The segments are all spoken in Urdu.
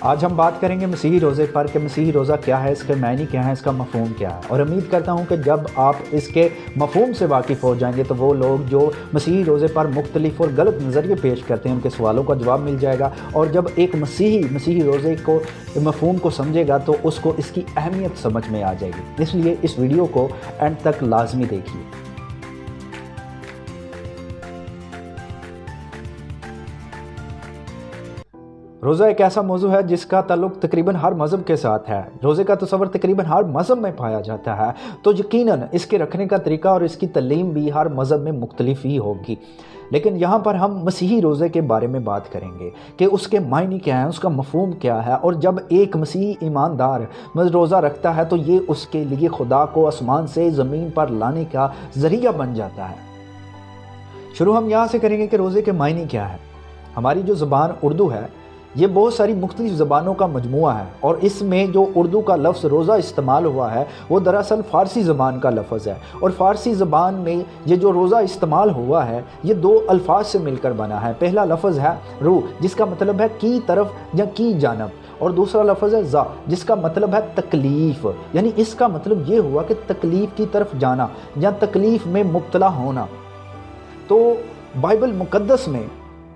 آج ہم بات کریں گے مسیحی روزے پر کہ مسیحی روزہ کیا ہے، اس کے معنی کیا ہیں، اس کا مفہوم کیا ہے، اور امید کرتا ہوں کہ جب آپ اس کے مفہوم سے واقف ہو جائیں گے تو وہ لوگ جو مسیحی روزے پر مختلف اور غلط نظریے پیش کرتے ہیں ان کے سوالوں کا جواب مل جائے گا، اور جب ایک مسیحی روزے کو مفہوم کو سمجھے گا تو اس کو اس کی اہمیت سمجھ میں آ جائے گی۔ اس لیے اس ویڈیو کو اینڈ تک لازمی دیکھیے۔ روزہ ایک ایسا موضوع ہے جس کا تعلق تقریباً ہر مذہب کے ساتھ ہے۔ روزے کا تصور تقریباً ہر مذہب میں پایا جاتا ہے، تو یقیناً اس کے رکھنے کا طریقہ اور اس کی تعلیم بھی ہر مذہب میں مختلف ہی ہوگی۔ لیکن یہاں پر ہم مسیحی روزے کے بارے میں بات کریں گے کہ اس کے معنی کیا ہیں، اس کا مفہوم کیا ہے، اور جب ایک مسیحی ایماندار روزہ رکھتا ہے تو یہ اس کے لیے خدا کو آسمان سے زمین پر لانے کا ذریعہ بن جاتا ہے۔ شروع ہم یہاں سے کریں گے کہ روزے کے معنی کیا ہے۔ ہماری جو زبان اردو ہے یہ بہت ساری مختلف زبانوں کا مجموعہ ہے، اور اس میں جو اردو کا لفظ روزہ استعمال ہوا ہے وہ دراصل فارسی زبان کا لفظ ہے، اور فارسی زبان میں یہ جو روزہ استعمال ہوا ہے یہ دو الفاظ سے مل کر بنا ہے۔ پہلا لفظ ہے رو، جس کا مطلب ہے کی طرف یا کی جانب، اور دوسرا لفظ ہے زا، جس کا مطلب ہے تکلیف، یعنی اس کا مطلب یہ ہوا کہ تکلیف کی طرف جانا یا تکلیف میں مبتلا ہونا۔ تو بائبل مقدس میں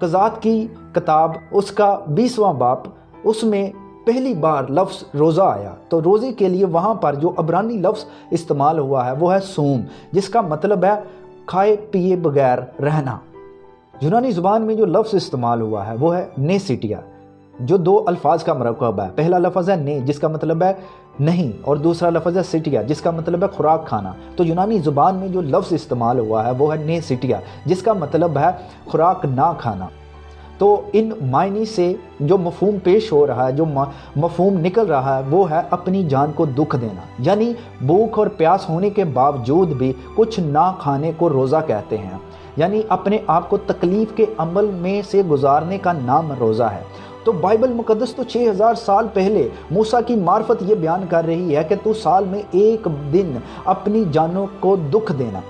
قضات کی کتاب اس کا 20واں باب، اس میں پہلی بار لفظ روزہ آیا، تو روزے کے لیے وہاں پر جو عبرانی لفظ استعمال ہوا ہے وہ ہے سوم، جس کا مطلب ہے کھائے پیے بغیر رہنا۔ یونانی زبان میں جو لفظ استعمال ہوا ہے وہ ہے نیسیٹیا، جو دو الفاظ کا مرکب ہے۔ پہلا لفظ ہے نے، جس کا مطلب ہے نہیں، اور دوسرا لفظ ہے سٹیا، جس کا مطلب ہے خوراک کھانا۔ تو یونانی زبان میں جو لفظ استعمال ہوا ہے وہ ہے نے سٹیا، جس کا مطلب ہے خوراک نہ کھانا۔ تو ان معنی سے جو مفہوم پیش ہو رہا ہے، جو مفہوم نکل رہا ہے وہ ہے اپنی جان کو دکھ دینا، یعنی بھوک اور پیاس ہونے کے باوجود بھی کچھ نہ کھانے کو روزہ کہتے ہیں، یعنی اپنے آپ کو تکلیف کے عمل میں سے گزارنے کا نام روزہ ہے۔ تو بائبل مقدس تو 6000 سال پہلے موسیٰ کی معرفت یہ بیان کر رہی ہے کہ تو سال میں ایک دن اپنی جانوں کو دکھ دینا۔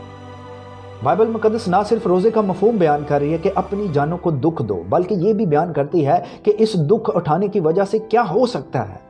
بائبل مقدس نہ صرف روزے کا مفہوم بیان کر رہی ہے کہ اپنی جانوں کو دکھ دو، بلکہ یہ بھی بیان کرتی ہے کہ اس دکھ اٹھانے کی وجہ سے کیا ہو سکتا ہے۔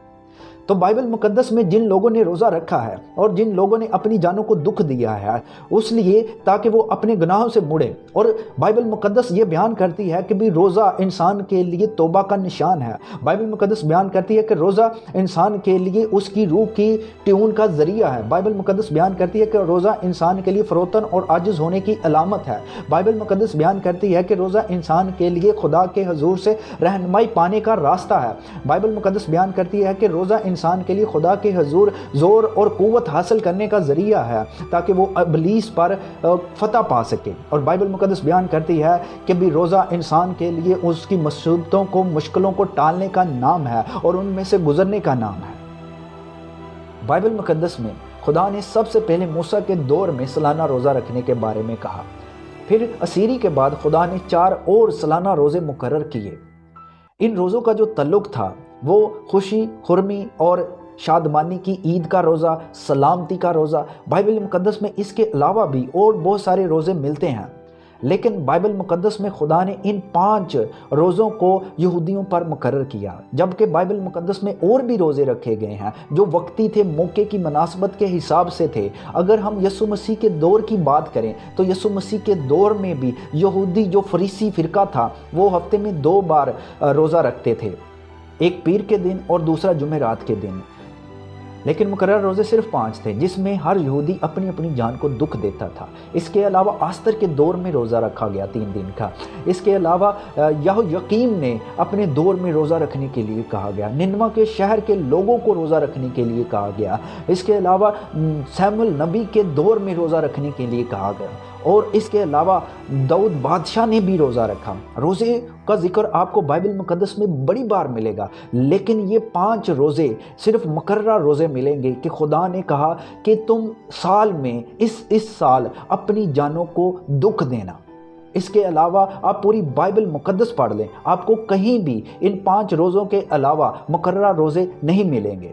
تو بائبل مقدس میں جن لوگوں نے روزہ رکھا ہے اور جن لوگوں نے اپنی جانوں کو دکھ دیا ہے اس لیے تاکہ وہ اپنے گناہوں سے مڑے، اور بائبل مقدس یہ بیان کرتی ہے کہ بھی روزہ انسان کے لیے توبہ کا نشان ہے۔ بائبل مقدس بیان کرتی ہے کہ روزہ انسان کے لیے اس کی روح کی ٹیون کا ذریعہ ہے۔ بائبل مقدس بیان کرتی ہے کہ روزہ انسان کے لیے فروتن اور عاجز ہونے کی علامت ہے۔ بائبل مقدس بیان کرتی ہے کہ روزہ انسان کے لیے خدا کے حضور سے رہنمائی پانے کا راستہ ہے۔ بائبل مقدس بیان کرتی ہے کہ روزہ انسان کے لیے خدا کے حضور زور اور قوت حاصل کرنے کا ذریعہ ہے تاکہ وہ ابلیس پر فتح پا سکے، اور بائبل مقدس بیان کرتی ہے کہ بھی روزہ انسان کے لیے اس کی مصیبتوں کو، مشکلوں کو ٹالنے کا نام ہے اور ان میں سے گزرنے کا نام ہے۔ بائبل مقدس میں خدا نے سب سے پہلے موسیٰ کے دور میں سالانہ روزہ رکھنے کے بارے میں کہا، پھر اسیری کے بعد خدا نے 4 اور سالانہ روزے مقرر کیے۔ ان روزوں کا جو تعلق تھا وہ خوشی، خرمی اور شادمانی کی عید کا روزہ، سلامتی کا روزہ۔ بائبل مقدس میں اس کے علاوہ بھی اور بہت سارے روزے ملتے ہیں، لیکن بائبل مقدس میں خدا نے ان 5 روزوں کو یہودیوں پر مقرر کیا، جبکہ بائبل مقدس میں اور بھی روزے رکھے گئے ہیں جو وقتی تھے، موقع کی مناسبت کے حساب سے تھے۔ اگر ہم یسوع مسیح کے دور کی بات کریں تو یسوع مسیح کے دور میں بھی یہودی جو فریسی فرقہ تھا وہ ہفتے میں 2 بار روزہ رکھتے تھے، ایک پیر کے دن اور دوسرا جمعرات کے دن، لیکن مقرر روزے صرف 5 تھے جس میں ہر یہودی اپنی اپنی جان کو دکھ دیتا تھا۔ اس کے علاوہ آستر کے دور میں روزہ رکھا گیا 3 دن کا۔ اس کے علاوہ یہویقیم نے اپنے دور میں روزہ رکھنے کے لیے کہا گیا، ننوہ کے شہر کے لوگوں کو روزہ رکھنے کے لیے کہا گیا۔ اس کے علاوہ سیموئیل نبی کے دور میں روزہ رکھنے کے لیے کہا گیا، اور اس کے علاوہ داؤد بادشاہ نے بھی روزہ رکھا۔ روزے کا ذکر آپ کو بائبل مقدس میں بڑی بار ملے گا، لیکن یہ 5 روزے صرف مقررہ روزے ملیں گے کہ خدا نے کہا کہ تم سال میں اس سال اپنی جانوں کو دکھ دینا۔ اس کے علاوہ آپ پوری بائبل مقدس پڑھ لیں، آپ کو کہیں بھی ان 5 روزوں کے علاوہ مقررہ روزے نہیں ملیں گے۔